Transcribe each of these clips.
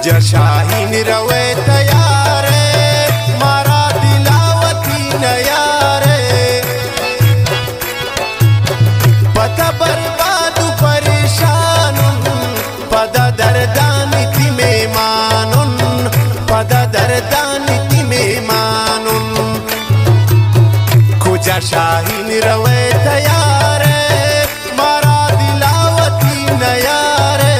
तुझ्या शाहीन रवे तयार मारा दिलावती नयारे पता बर्बाद परेशान पदा दर्दानिति में मानुन पदा दर्दानिति में मानुन खुजा शाहीन रवे तयार मारा दिलावती नयारे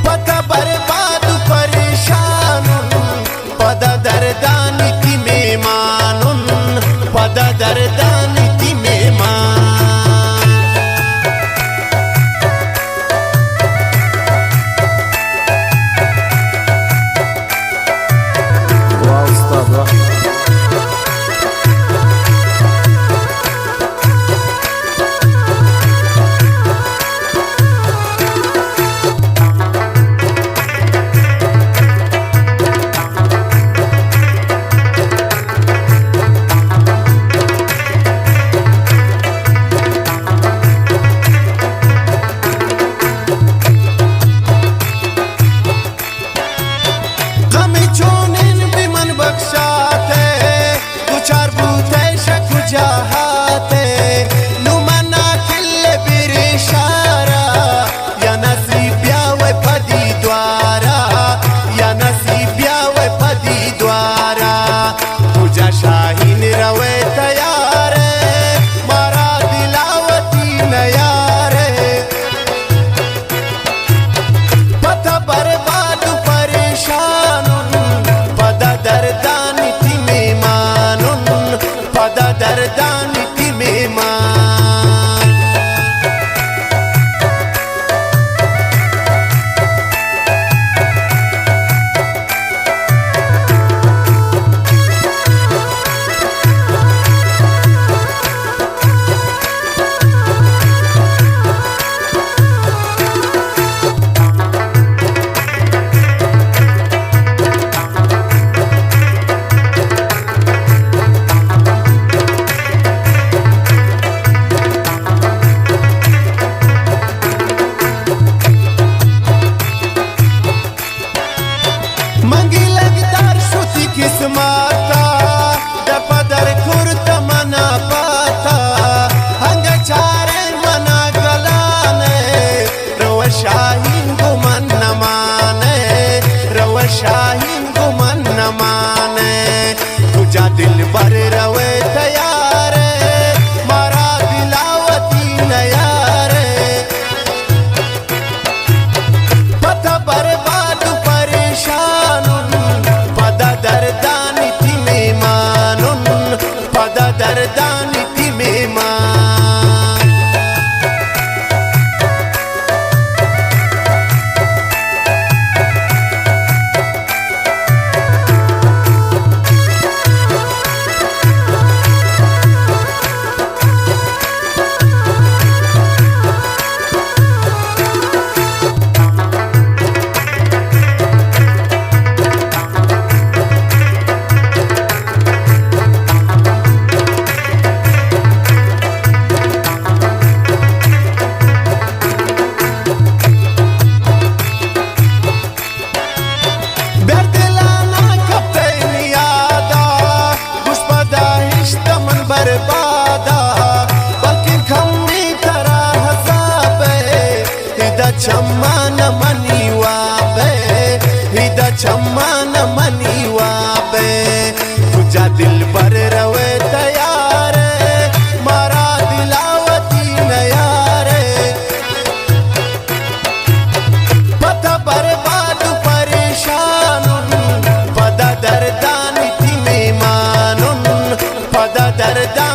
पता बर्बाद परेशान पदा दर्दानिति में मानुन पदा दर्दानिति में मान वाह उस्ताद वाह। शाहीन रवे तयार मारा दिलावती नयारे पता बर्बाद परेशान पदा दर्दानिति में मानुन पदा दर्दानिति में मान किस्माता दपदर कुर्त मना पाता हंग चारे मना गलाने रव शाहीन को मन न माने रव शाहीन को मन न माने तुझा दिल भर रवे तयार मारा दिलावती नयारे पता बर्बाद परेशान पदा दर्दानिति में मानुन पदा दर्दानिति में मान बर्बादा बल्कि खम्मी करा हसाबे हिदा चम्मा न मनीवा बे हिदा चम्मा न मनीवा बे तुझा दिल भर रवे तयार मारा दिलावती नयारे पता बर्बाद परेशान पदा दर्दानिति में मानुन पदा दर्दा